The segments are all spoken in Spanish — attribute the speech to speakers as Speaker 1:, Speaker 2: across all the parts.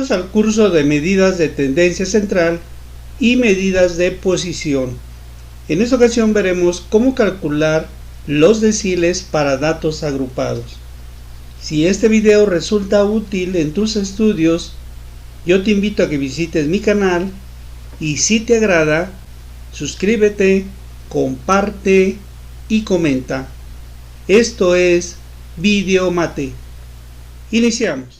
Speaker 1: Bienvenidos al curso de medidas de tendencia central y medidas de posición. En esta ocasión veremos cómo calcular los deciles para datos agrupados. Si este video resulta útil en tus estudios, yo te invito a que visites mi canal y si te agrada, suscríbete, comparte y comenta. Esto es Videomate. Iniciamos.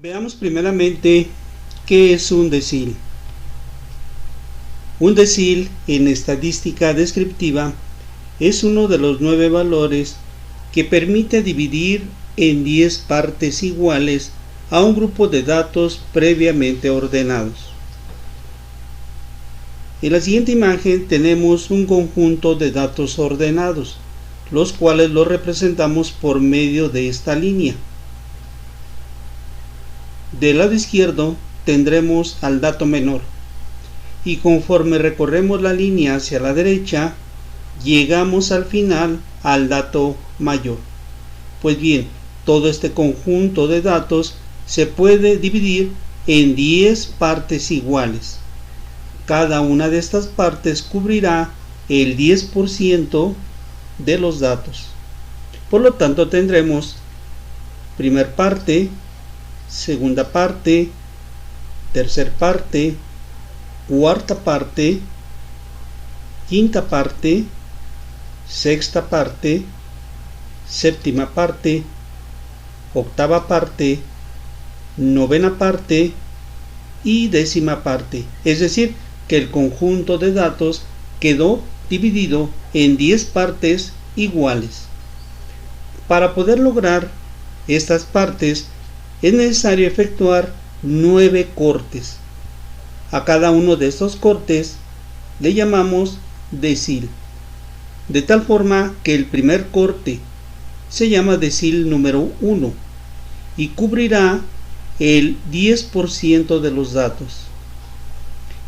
Speaker 1: Veamos primeramente qué es un decil. Un decil en estadística descriptiva es uno de los 9 valores que permite dividir en 10 partes iguales a un grupo de datos previamente ordenados. En la siguiente imagen tenemos un conjunto de datos ordenados, los cuales los representamos por medio de esta línea. Del lado izquierdo tendremos al dato menor y conforme recorremos la línea hacia la derecha llegamos al final al dato mayor. Pues bien, todo este conjunto de datos se puede dividir en 10 partes iguales. Cada una de estas partes cubrirá el 10% de los datos. Por lo tanto tendremos primer parte, segunda parte, tercer parte, cuarta parte, quinta parte, sexta parte, séptima parte, octava parte, novena parte y décima parte. Es decir, que el conjunto de datos quedó dividido en 10 partes iguales. Para poder lograr estas partes es necesario efectuar 9 cortes. A cada uno de estos cortes le llamamos decil, de tal forma que el primer corte se llama decil número 1 y cubrirá el 10% de los datos.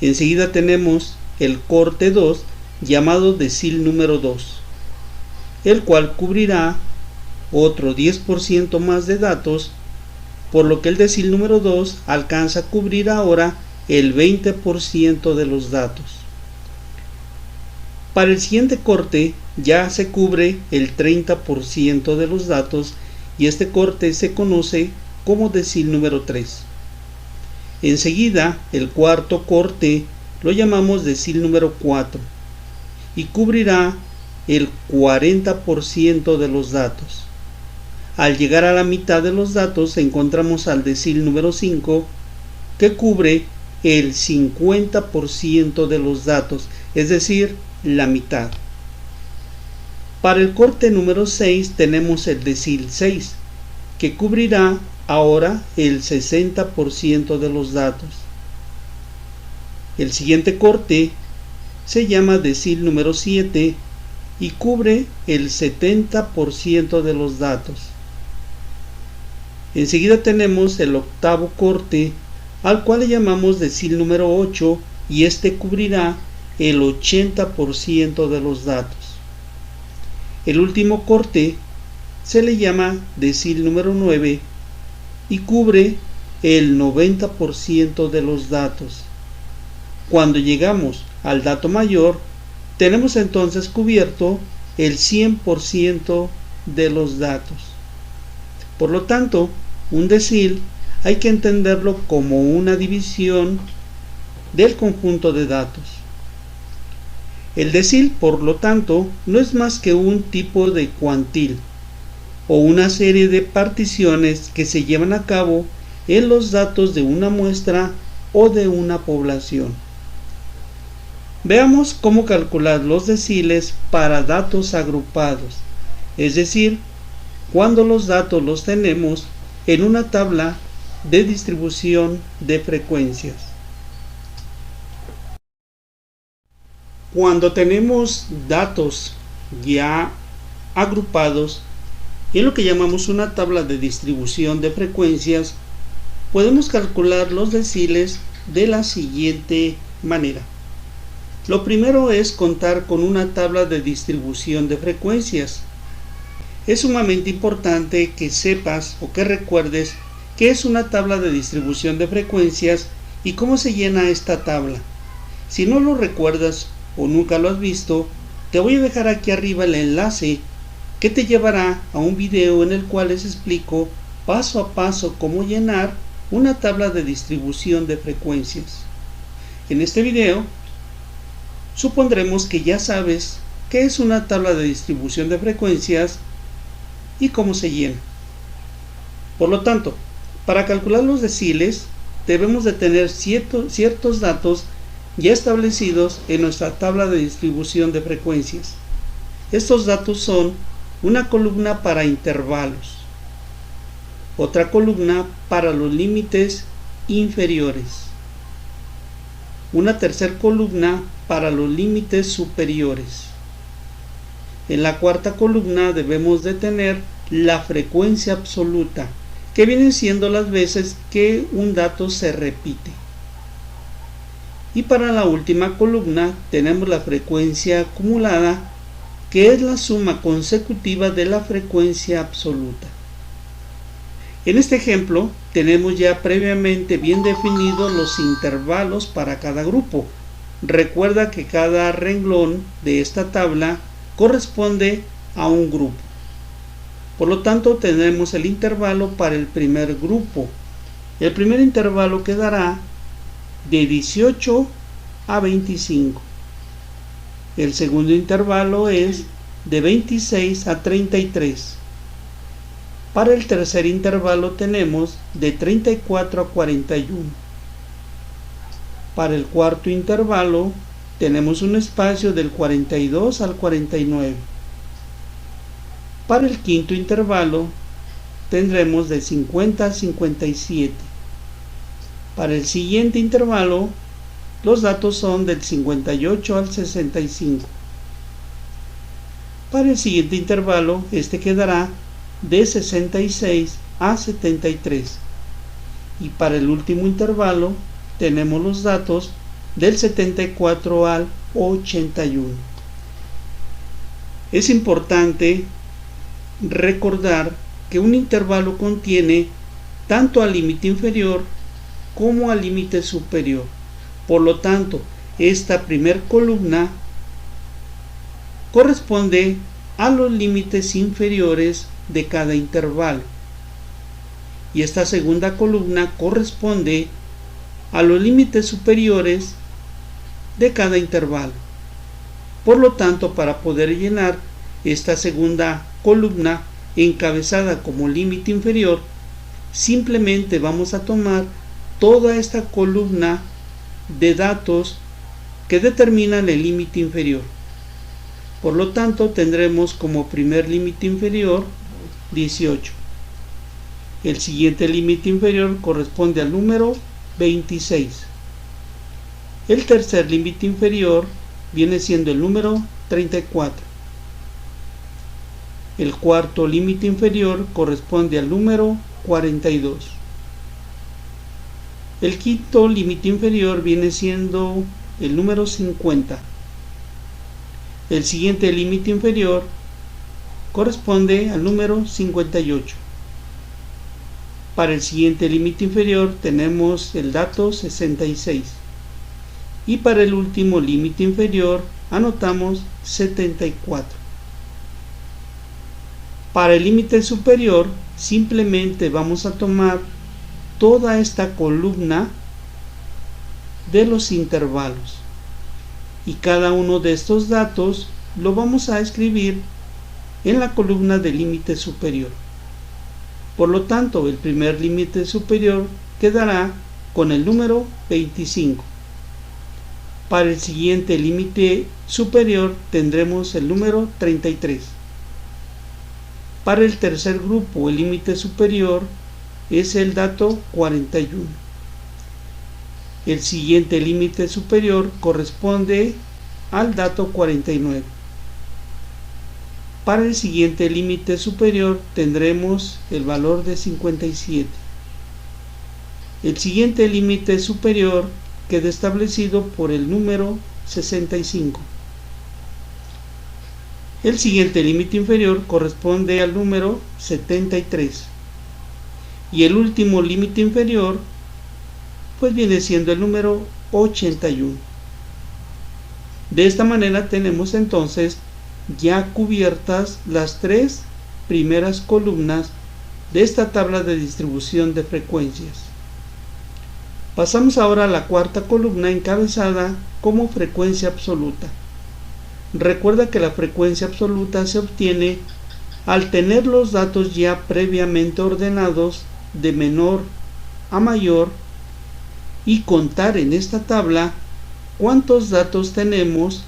Speaker 1: Enseguida tenemos el corte 2 llamado decil número 2, el cual cubrirá otro 10% más de datos, por lo que el decil número 2 alcanza a cubrir ahora el 20% de los datos. Para el siguiente corte ya se cubre el 30% de los datos y este corte se conoce como decil número 3. Enseguida el cuarto corte lo llamamos decil número 4 y cubrirá el 40% de los datos. Al llegar a la mitad de los datos encontramos al decil número 5 que cubre el 50% de los datos, es decir, la mitad. Para el corte número 6 tenemos el decil 6 que cubrirá ahora el 60% de los datos. El siguiente corte se llama decil número 7 y cubre el 70% de los datos. Enseguida tenemos el octavo corte, al cual le llamamos decil número 8 y este cubrirá el 80% de los datos. El último corte se le llama decil número 9 y cubre el 90% de los datos. Cuando llegamos al dato mayor, tenemos entonces cubierto el 100% de los datos. Por lo tanto, un decil hay que entenderlo como una división del conjunto de datos. El decil, por lo tanto, no es más que un tipo de cuantil o una serie de particiones que se llevan a cabo en los datos de una muestra o de una población. Veamos cómo calcular los deciles para datos agrupados, es decir, cuando los datos los tenemos en una tabla de distribución de frecuencias. Cuando tenemos datos ya agrupados en lo que llamamos una tabla de distribución de frecuencias, podemos calcular los deciles de la siguiente manera. Lo primero es contar con una tabla de distribución de frecuencias. Es sumamente importante que sepas o que recuerdes qué es una tabla de distribución de frecuencias y cómo se llena esta tabla. Si no lo recuerdas o nunca lo has visto, te voy a dejar aquí arriba el enlace que te llevará a un video en el cual les explico paso a paso cómo llenar una tabla de distribución de frecuencias. En este video supondremos que ya sabes qué es una tabla de distribución de frecuencias y cómo se llena. Por lo tanto, para calcular los deciles debemos de tener ciertos datos ya establecidos en nuestra tabla de distribución de frecuencias. Estos datos son una columna para intervalos, otra columna para los límites inferiores, una tercera columna para los límites superiores. En la cuarta columna debemos de tener la frecuencia absoluta, que vienen siendo las veces que un dato se repite. Y para la última columna tenemos la frecuencia acumulada, que es la suma consecutiva de la frecuencia absoluta. En este ejemplo tenemos ya previamente bien definidos los intervalos para cada grupo. Recuerda que cada renglón de esta tabla corresponde a un grupo. Por lo tanto, tenemos el intervalo para el primer grupo. El primer intervalo quedará de 18 a 25. El segundo intervalo es de 26 a 33. Para el tercer intervalo tenemos de 34 a 41. Para el cuarto intervalo tenemos un espacio del 42 al 49. Para el quinto intervalo tendremos de 50 a 57. Para el siguiente intervalo los datos son del 58 al 65. Para el siguiente intervalo este quedará de 66 a 73. Y para el último intervalo tenemos los datos del 74 al 81. Es importante recordar que un intervalo contiene tanto al límite inferior como al límite superior. Por lo tanto, esta primer columna corresponde a los límites inferiores de cada intervalo y esta segunda columna corresponde a los límites superiores de cada intervalo. Por lo tanto, para poder llenar esta segunda columna encabezada como límite inferior, simplemente vamos a tomar toda esta columna de datos que determinan el límite inferior. Por lo tanto, tendremos como primer límite inferior 18. El siguiente límite inferior corresponde al número 26. El tercer límite inferior viene siendo el número 34. El cuarto límite inferior corresponde al número 42. El quinto límite inferior viene siendo el número 50. El siguiente límite inferior corresponde al número 58. Para el siguiente límite inferior tenemos el dato 66. Y para el último límite inferior anotamos 74. Para el límite superior simplemente vamos a tomar toda esta columna de los intervalos y cada uno de estos datos lo vamos a escribir en la columna del límite superior. Por lo tanto, el primer límite superior quedará con el número 25. Para el siguiente límite superior tendremos el número 33. Para el tercer grupo, el límite superior es el dato 41. El siguiente límite superior corresponde al dato 49. Para el siguiente límite superior tendremos el valor de 57. El siguiente límite superior queda establecido por el número 65. El siguiente límite inferior corresponde al número 73. Y el último límite inferior pues viene siendo el número 81. De esta manera tenemos entonces ya cubiertas las tres primeras columnas de esta tabla de distribución de frecuencias. Pasamos ahora a la cuarta columna encabezada como frecuencia absoluta. Recuerda que la frecuencia absoluta se obtiene al tener los datos ya previamente ordenados de menor a mayor y contar en esta tabla cuántos datos tenemos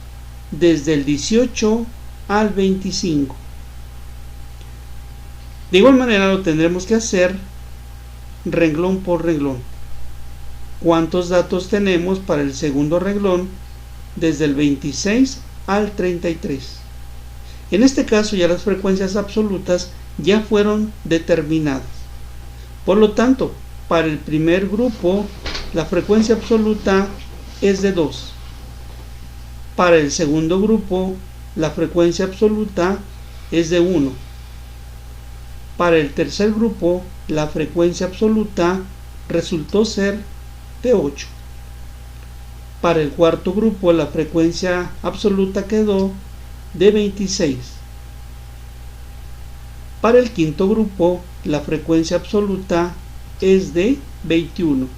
Speaker 1: desde el 18 al 25. De igual manera lo tendremos que hacer renglón por renglón. ¿Cuántos datos tenemos para el segundo renglón desde el 26 al 33? En este caso ya las frecuencias absolutas ya fueron determinadas. Por lo tanto, para el primer grupo la frecuencia absoluta es de 2. Para el segundo grupo la frecuencia absoluta es de 1. Para el tercer grupo la frecuencia absoluta resultó ser de 8. Para el cuarto grupo la frecuencia absoluta quedó de 26. Para el quinto grupo la frecuencia absoluta es de 21.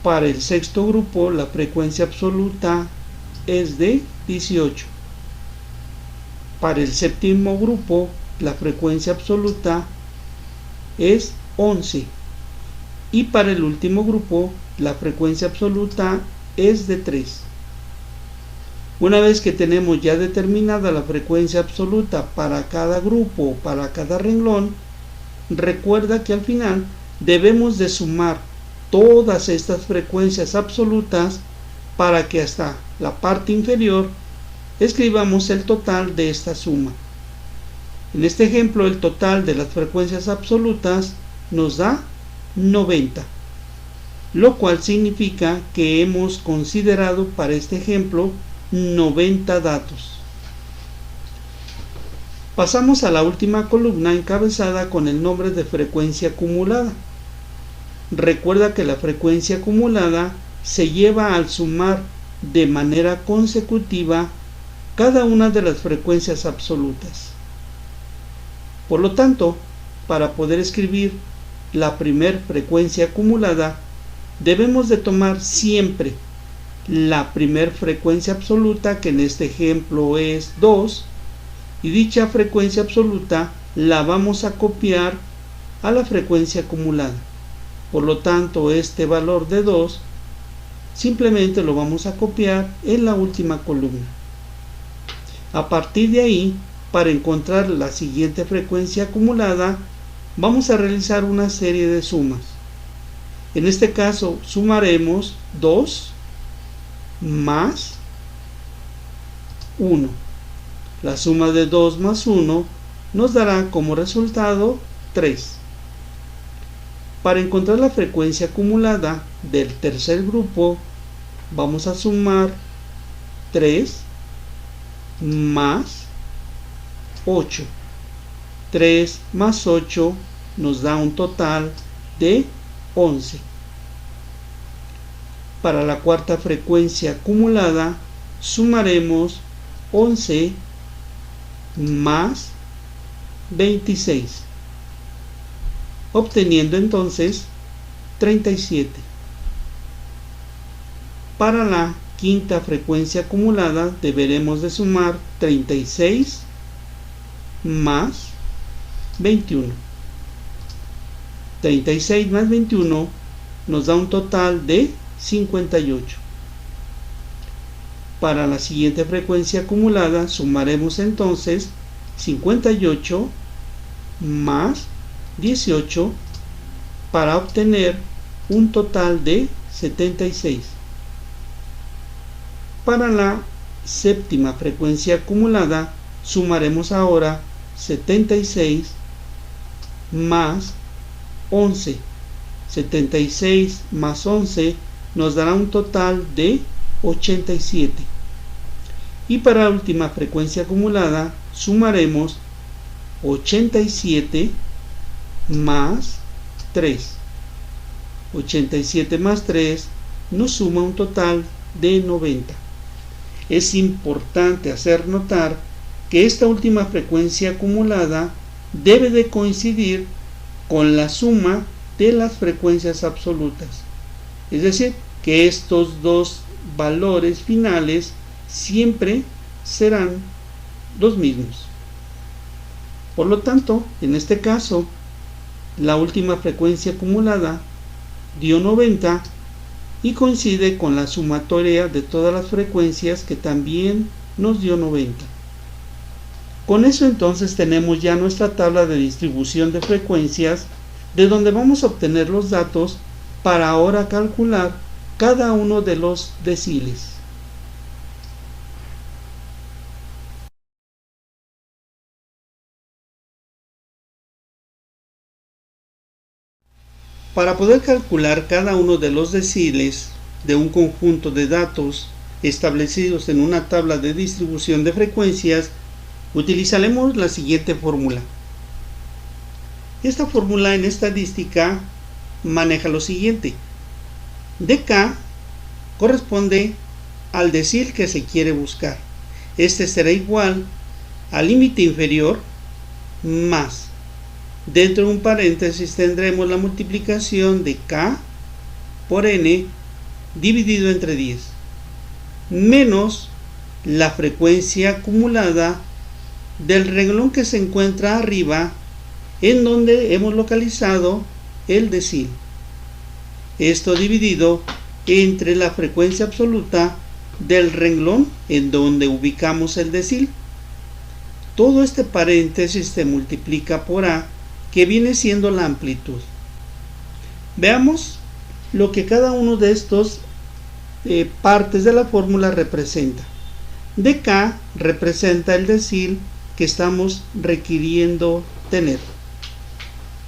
Speaker 1: Para el sexto grupo la frecuencia absoluta es de 18. Para el séptimo grupo la frecuencia absoluta es 11. Y para el último grupo la frecuencia absoluta es de 3. Una vez que tenemos ya determinada la frecuencia absoluta para cada grupo o para cada renglón, recuerda que al final debemos de sumar todas estas frecuencias absolutas para que hasta la parte inferior escribamos el total de esta suma. En este ejemplo el total de las frecuencias absolutas nos da 90, lo cual significa que hemos considerado para este ejemplo 90 datos. Pasamos a la última columna encabezada con el nombre de frecuencia acumulada. Recuerda que la frecuencia acumulada se lleva al sumar de manera consecutiva cada una de las frecuencias absolutas. Por lo tanto, para poder escribir la primer frecuencia acumulada, debemos de tomar siempre la primer frecuencia absoluta, que en este ejemplo es 2, y dicha frecuencia absoluta la vamos a copiar a la frecuencia acumulada. Por lo tanto, este valor de 2 simplemente lo vamos a copiar en la última columna. A partir de ahí, para encontrar la siguiente frecuencia acumulada, vamos a realizar una serie de sumas. En este caso sumaremos 2 más 1. La suma de 2 más 1 nos dará como resultado 3. Para encontrar la frecuencia acumulada del tercer grupo, vamos a sumar 3 más 8. 3 más 8 nos da un total de 11. Para la cuarta frecuencia acumulada sumaremos 11 más 26, obteniendo entonces 37. Para la quinta frecuencia acumulada deberemos de sumar 36 más 21. 36 más 21 nos da un total de 58. Para la siguiente frecuencia acumulada sumaremos entonces 58 más 18 para obtener un total de 76. Para la séptima frecuencia acumulada sumaremos ahora 76 más 11. 76 más 11 nos dará un total de 87. Y para la última frecuencia acumulada sumaremos 87 más 3. 87 más 3 nos suma un total de 90. Es importante hacer notar que esta última frecuencia acumulada debe de coincidir con la suma de las frecuencias absolutas. Es decir, que estos dos valores finales siempre serán los mismos. Por lo tanto, en este caso, la última frecuencia acumulada dio 90 y coincide con la sumatoria de todas las frecuencias que también nos dio 90. Con eso entonces tenemos ya nuestra tabla de distribución de frecuencias, de donde vamos a obtener los datos para ahora calcular cada uno de los deciles. Para poder calcular cada uno de los deciles de un conjunto de datos establecidos en una tabla de distribución de frecuencias, utilizaremos la siguiente fórmula. Esta fórmula en estadística maneja lo siguiente. dk corresponde al decil que se quiere buscar. Este será igual al límite inferior más, dentro de un paréntesis tendremos la multiplicación de k por n dividido entre 10, menos la frecuencia acumulada del renglón que se encuentra arriba, en donde hemos localizado el decil. Esto dividido entre la frecuencia absoluta del renglón en donde ubicamos el decil. Todo este paréntesis se multiplica por a, que viene siendo la amplitud. Veamos lo que cada uno de estos partes de la fórmula representa. dk representa el decil que estamos requiriendo tener.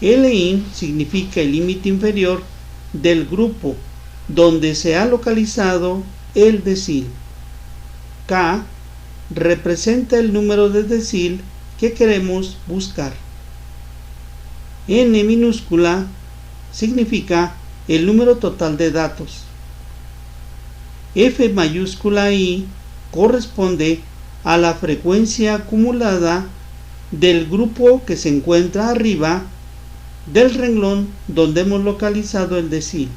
Speaker 1: Lin significa el límite inferior del grupo donde se ha localizado el decil. K representa el número de decil que queremos buscar. N minúscula significa el número total de datos. F mayúscula I corresponde a la frecuencia acumulada del grupo que se encuentra arriba del renglón donde hemos localizado el decil.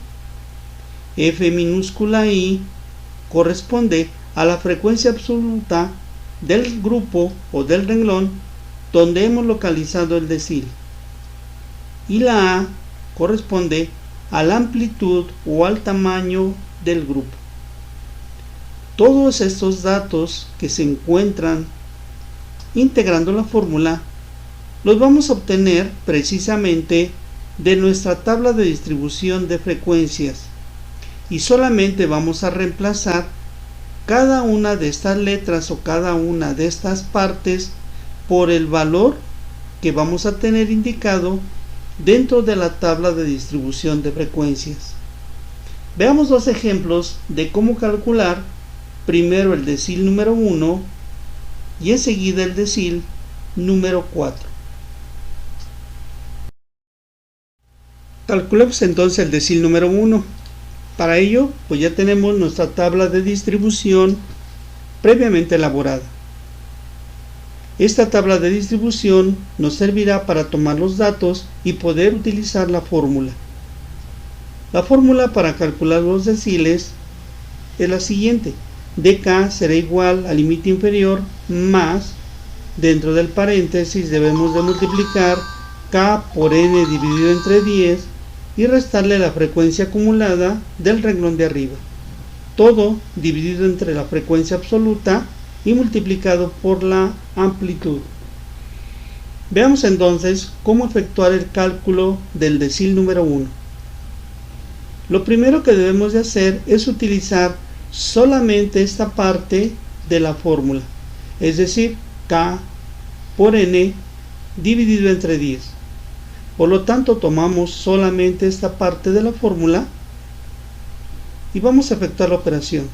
Speaker 1: F minúscula I corresponde a la frecuencia absoluta del grupo o del renglón donde hemos localizado el decil. Y la A corresponde a la amplitud o al tamaño del grupo. Todos estos datos que se encuentran integrando la fórmula los vamos a obtener precisamente de nuestra tabla de distribución de frecuencias, y solamente vamos a reemplazar cada una de estas letras o cada una de estas partes por el valor que vamos a tener indicado dentro de la tabla de distribución de frecuencias. Veamos dos ejemplos de cómo calcular primero el decil número 1 y enseguida el decil número 4. Calculemos entonces el decil número 1. Para ello, pues ya tenemos nuestra tabla de distribución previamente elaborada. Esta tabla de distribución nos servirá para tomar los datos y poder utilizar la fórmula. La fórmula para calcular los deciles es la siguiente. dk será igual al límite inferior más, dentro del paréntesis debemos de multiplicar k por n dividido entre 10 y restarle la frecuencia acumulada del renglón de arriba. Todo dividido entre la frecuencia absoluta y multiplicado por la amplitud. Veamos entonces cómo efectuar el cálculo del decil número 1. Lo primero que debemos de hacer es utilizar solamente esta parte de la fórmula, es decir, k por n dividido entre 10. Por lo tanto, tomamos solamente esta parte de la fórmula y vamos a efectuar la operación.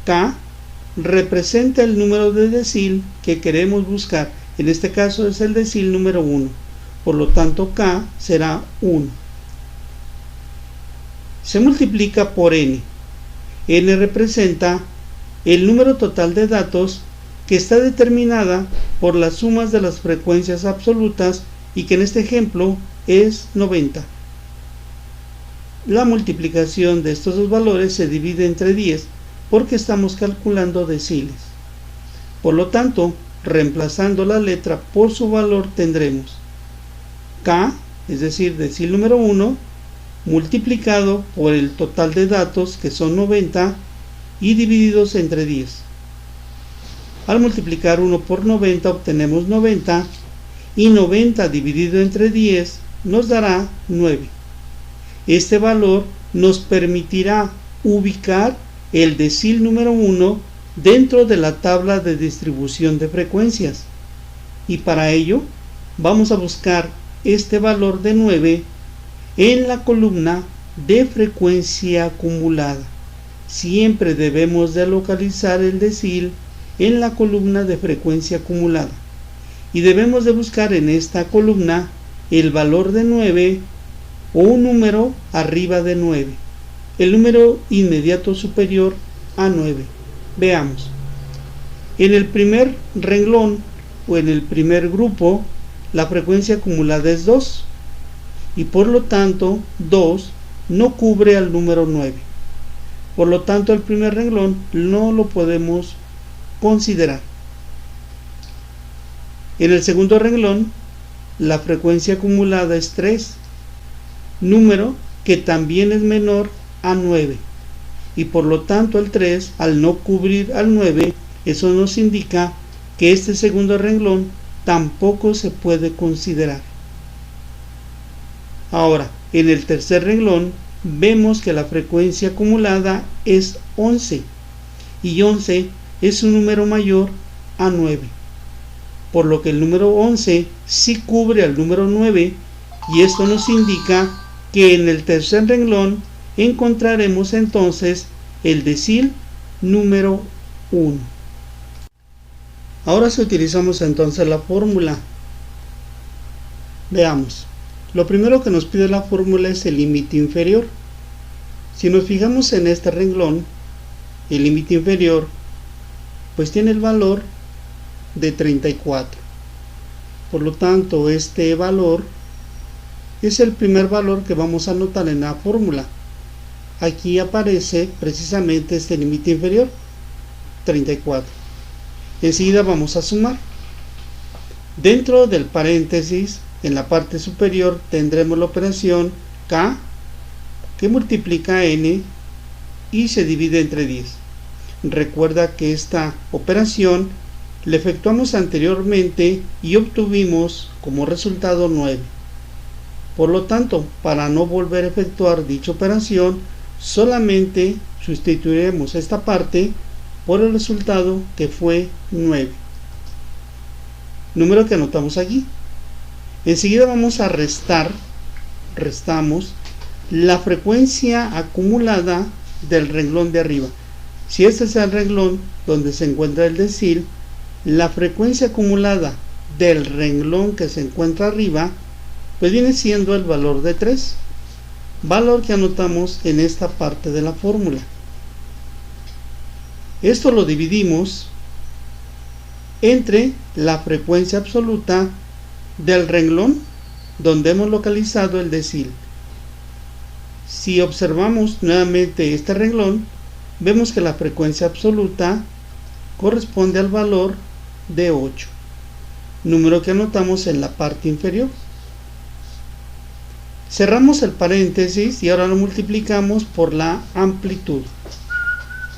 Speaker 1: K representa el número de decil que queremos buscar. En este caso es el decil número 1. Por lo tanto, K será 1. Se multiplica por n. N representa el número total de datos que está determinada por las sumas de las frecuencias absolutas y que en este ejemplo es 90. La multiplicación de estos dos valores se divide entre 10 porque estamos calculando deciles. Por lo tanto, reemplazando la letra por su valor tendremos K, es decir, decil número 1, multiplicado por el total de datos que son 90 y divididos entre 10. Al multiplicar 1 por 90 obtenemos 90 y 90 dividido entre 10 nos dará 9. Este valor nos permitirá ubicar el decil número 1 dentro de la tabla de distribución de frecuencias y para ello vamos a buscar este valor de 9 en la columna de frecuencia acumulada. Siempre debemos de localizar el decil en la columna de frecuencia acumulada y debemos de buscar en esta columna el valor de 9 o un número arriba de 9, el número inmediato superior a 9. Veamos. En el primer renglón o en el primer grupo la frecuencia acumulada es 2 y por lo tanto 2 no cubre al número 9. Por lo tanto el primer renglón no lo podemos considerar. En el segundo renglón la frecuencia acumulada es 3, número que también es menor a 9 y por lo tanto el 3 al no cubrir al 9, eso nos indica que este segundo renglón tampoco se puede considerar. Ahora, en el tercer renglón vemos que la frecuencia acumulada es 11 y 11 es un número mayor a 9, por lo que el número 11 sí cubre al número 9 y esto nos indica que en el tercer renglón encontraremos entonces el decil número 1. Ahora si utilizamos entonces la fórmula, veamos. Lo primero que nos pide la fórmula es el límite inferior. Si nos fijamos en este renglón, el límite inferior pues tiene el valor de 34. Por lo tanto, este valor es el primer valor que vamos a anotar en la fórmula. Aquí aparece precisamente este límite inferior, 34. Enseguida vamos a sumar. Dentro del paréntesis, en la parte superior, tendremos la operación K, que multiplica n y se divide entre 10. Recuerda que esta operación la efectuamos anteriormente y obtuvimos como resultado 9. Por lo tanto, para no volver a efectuar dicha operación, solamente sustituiremos esta parte por el resultado que fue 9. Número que anotamos aquí. Enseguida vamos a restamos la frecuencia acumulada del renglón de arriba. Si este es el renglón donde se encuentra el decil, la frecuencia acumulada del renglón que se encuentra arriba pues viene siendo el valor de 3, valor que anotamos en esta parte de la fórmula. Esto lo dividimos entre la frecuencia absoluta del renglón donde hemos localizado el decil. Si observamos nuevamente este renglón, vemos que la frecuencia absoluta corresponde al valor de 8, número que anotamos en la parte inferior. Cerramos el paréntesis y ahora lo multiplicamos por la amplitud.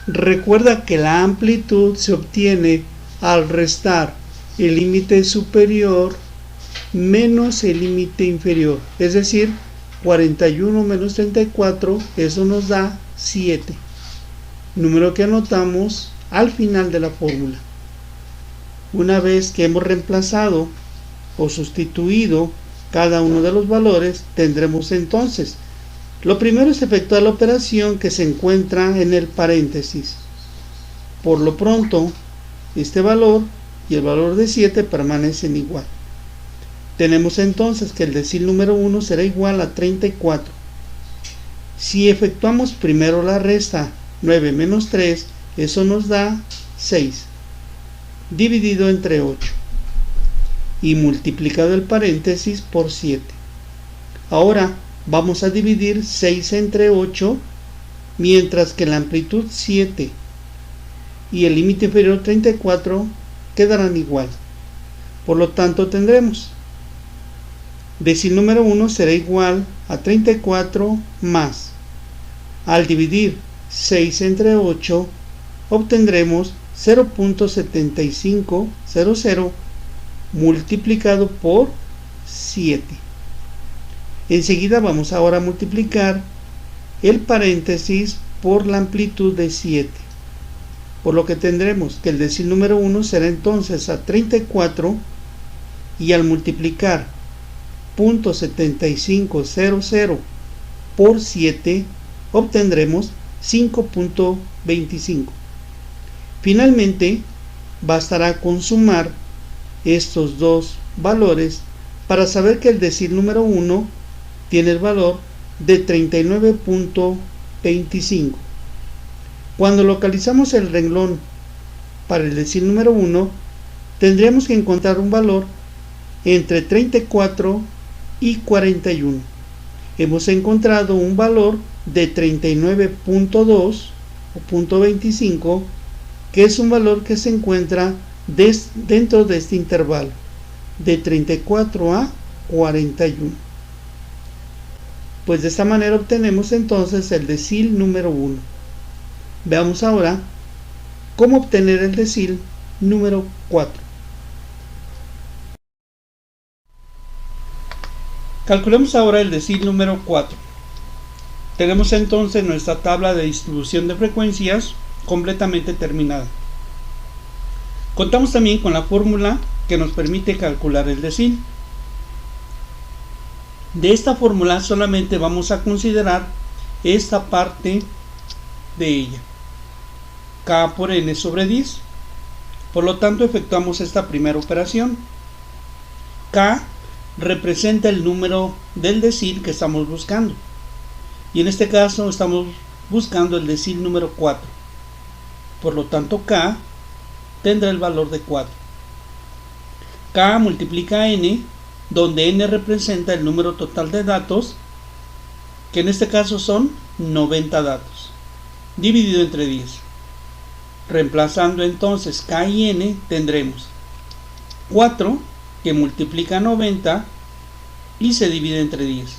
Speaker 1: Recuerda que la amplitud se obtiene al restar el límite superior menos el límite inferior, es decir, 41 menos 34, eso nos da 7, número que anotamos al final de la fórmula. Una vez que hemos reemplazado o sustituido cada uno de los valores, tendremos entonces, lo primero es efectuar la operación que se encuentra en el paréntesis. Por lo pronto, este valor y el valor de 7 permanecen igual. Tenemos entonces que el decil número 1 será igual a 34. Si efectuamos primero la resta 9 menos 3, eso nos da 6, dividido entre 8 y multiplicado el paréntesis por 7. Ahora vamos a dividir 6 entre 8, mientras que la amplitud 7 y el límite inferior 34 quedarán igual. Por lo tanto tendremos decil número 1 será igual a 34 más, al dividir 6 entre 8 obtendremos 0.7500 multiplicado por 7. Enseguida vamos ahora a multiplicar el paréntesis por la amplitud de 7, por lo que tendremos que el decil número 1 será entonces a 34, y al multiplicar 0.7500 por 7 obtendremos 5.25. Finalmente bastará con sumar estos dos valores para saber que el decil número 1 tiene el valor de 39.25. Cuando localizamos el renglón para el decil número 1, tendríamos que encontrar un valor entre 34 y 41. Hemos encontrado un valor de 39.2 o 0.25, que es un valor que se encuentra dentro de este intervalo de 34 a 41. Pues de esta manera obtenemos entonces el decil número 1. Veamos ahora cómo obtener el decil número 4. Calculemos ahora el decil número 4. Tenemos entonces nuestra tabla de distribución de frecuencias completamente terminada. Contamos también con la fórmula que nos permite calcular el decil. De esta fórmula solamente vamos a considerar esta parte de ella, k por n sobre 10. Por lo tanto, efectuamos esta primera operación. K representa el número del decil que estamos buscando, y en este caso estamos buscando el decil número 4. Por lo tanto, k tendrá el valor de 4. K multiplica n, donde n representa el número total de datos, que en este caso son 90 datos, dividido entre 10. Reemplazando entonces k y n, tendremos 4 que multiplica 90 y se divide entre 10.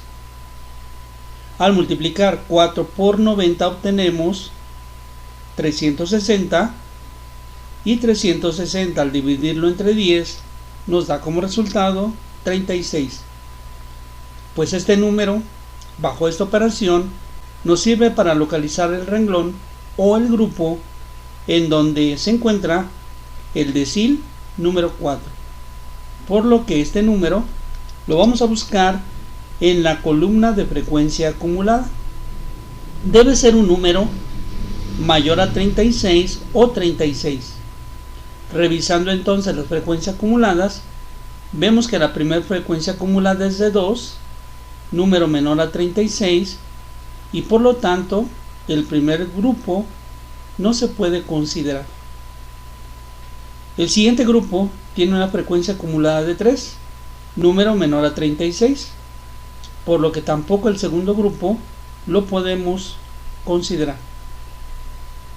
Speaker 1: Al multiplicar 4 por 90 obtenemos 360, y 360 al dividirlo entre 10 nos da como resultado 36. Pues este número, bajo esta operación, nos sirve para localizar el renglón o el grupo en donde se encuentra el decil número 4. Por lo que este número lo vamos a buscar en la columna de frecuencia acumulada. Debe ser un número mayor a 36 o 36. Revisando entonces las frecuencias acumuladas, vemos que la primera frecuencia acumulada es de 2, número menor a 36, y por lo tanto el primer grupo no se puede considerar. El siguiente grupo tiene una frecuencia acumulada de 3, número menor a 36, por lo que tampoco el segundo grupo lo podemos considerar.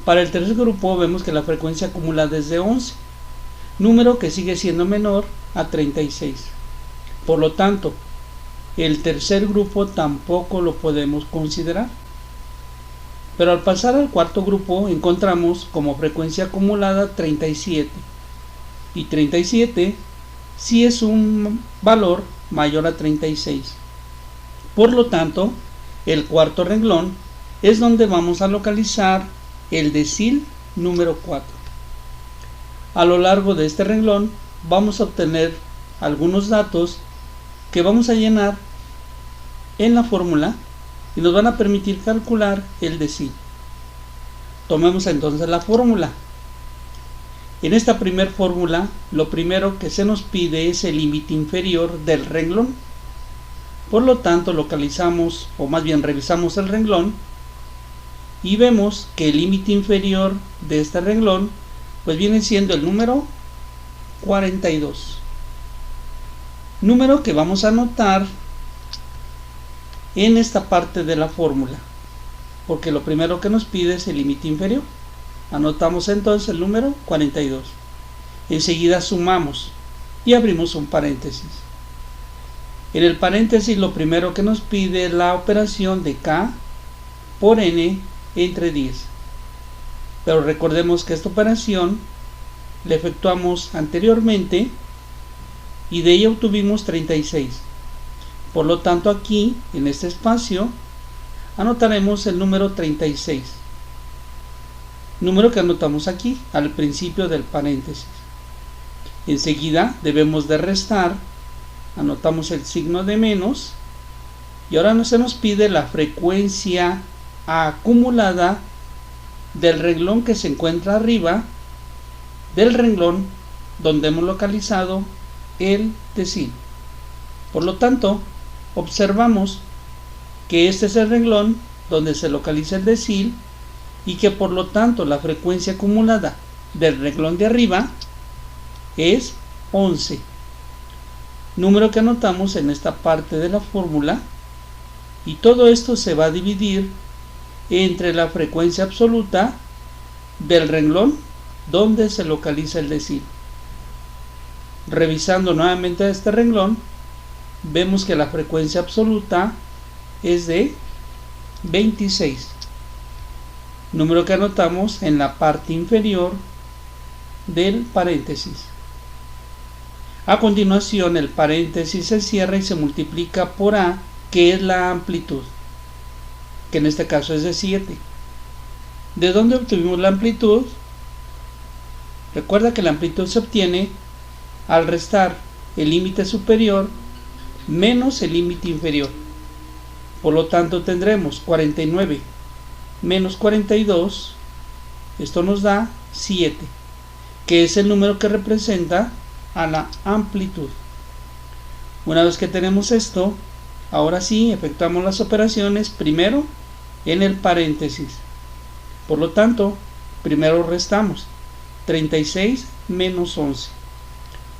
Speaker 1: Para el tercer grupo vemos que la frecuencia acumulada es de 11, número que sigue siendo menor a 36. Por lo tanto, el tercer grupo tampoco lo podemos considerar. Pero al pasar al cuarto grupo encontramos como frecuencia acumulada 37. Y 37 sí es un valor mayor a 36. Por lo tanto, el cuarto renglón es donde vamos a localizar el decil número 4. A lo largo de este renglón vamos a obtener algunos datos que vamos a llenar en la fórmula y nos van a permitir calcular el decil. Tomemos entonces la fórmula. En esta primera fórmula, lo primero que se nos pide es el límite inferior del renglón. Por lo tanto, localizamos, o más bien revisamos el renglón, y vemos que el límite inferior de este renglón pues viene siendo el número 42. Número que vamos a anotar en esta parte de la fórmula, porque lo primero que nos pide es el límite inferior. Anotamos entonces el número 42. Enseguida sumamos y abrimos un paréntesis. En el paréntesis lo primero que nos pide es la operación de K por N entre 10. Pero recordemos que esta operación la efectuamos anteriormente y de ella obtuvimos 36. Por lo tanto, aquí en este espacio anotaremos el número 36. Número que anotamos aquí al principio del paréntesis. Enseguida debemos de restar. Anotamos el signo de menos y ahora se nos pide la frecuencia acumulada del renglón que se encuentra arriba del renglón donde hemos localizado el decil. Por lo tanto, observamos que este es el renglón donde se localiza el decil y que por lo tanto la frecuencia acumulada del renglón de arriba es 11. Número que anotamos en esta parte de la fórmula, y todo esto se va a dividir entre la frecuencia absoluta del renglón donde se localiza el decil. Revisando nuevamente este renglón, vemos que la frecuencia absoluta es de 26. Número que anotamos en la parte inferior del paréntesis. A continuación, el paréntesis se cierra y se multiplica por A, que es la amplitud, que en este caso es de 7. ¿De dónde obtuvimos la amplitud? Recuerda que la amplitud se obtiene al restar el límite superior menos el límite inferior. Por lo tanto, tendremos 49 menos 42, esto nos da 7, que es el número que representa a la amplitud. Una vez que tenemos esto, ahora sí efectuamos las operaciones primero en el paréntesis. Por lo tanto, primero restamos 36 menos 11,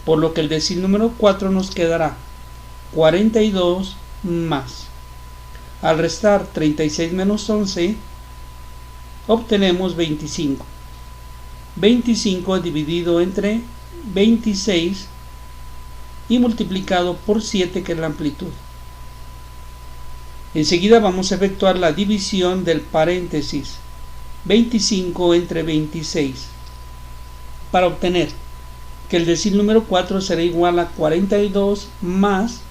Speaker 1: por lo que el decil número 4 nos quedará 42 más. Al restar 36 menos 11, obtenemos 25. 25 dividido entre 26 y multiplicado por 7, que es la amplitud. Enseguida vamos a efectuar la división del paréntesis 25 entre 26 para obtener que el decil número 4 será igual a 42 más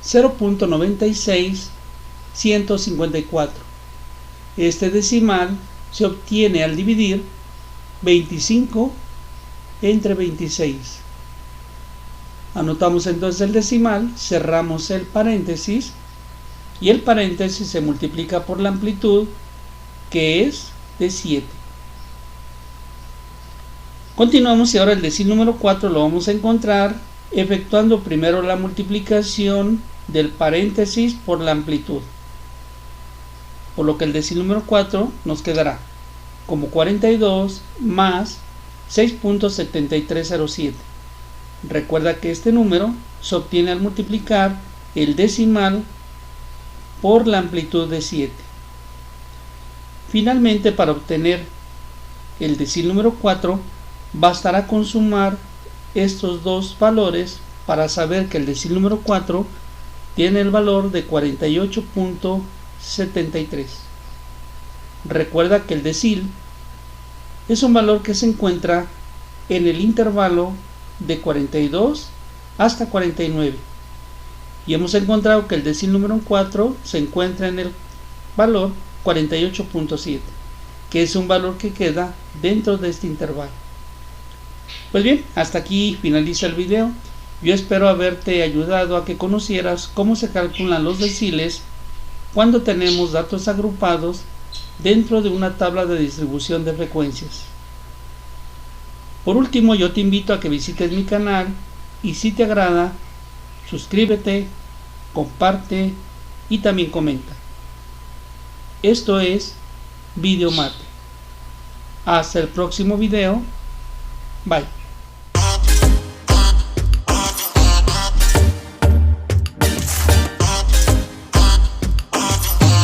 Speaker 1: 0.96154. Este decimal se obtiene al dividir 25 entre 26. Anotamos entonces el decimal, cerramos el paréntesis y el paréntesis se multiplica por la amplitud, que es de 7. Continuamos y ahora el decil número 4 lo vamos a encontrar efectuando primero la multiplicación del paréntesis por la amplitud, por lo que el decil número 4 nos quedará como 42 más 6.7307. Recuerda que este número se obtiene al multiplicar el decimal por la amplitud de 7. Finalmente, para obtener el decil número 4, bastará con sumar estos dos valores para saber que el decil número 4 tiene el valor de 48.73. Recuerda que el decil es un valor que se encuentra en el intervalo de 42 hasta 49, y hemos encontrado que el decil número 4 se encuentra en el valor 48.7, que es un valor que queda dentro de este intervalo. Pues bien, hasta aquí finaliza el video. Yo espero haberte ayudado a que conocieras cómo se calculan los deciles cuando tenemos datos agrupados dentro de una tabla de distribución de frecuencias. Por último, yo te invito a que visites mi canal y si te agrada, suscríbete, comparte y también comenta. Esto es Videomate. Hasta el próximo video. Bye.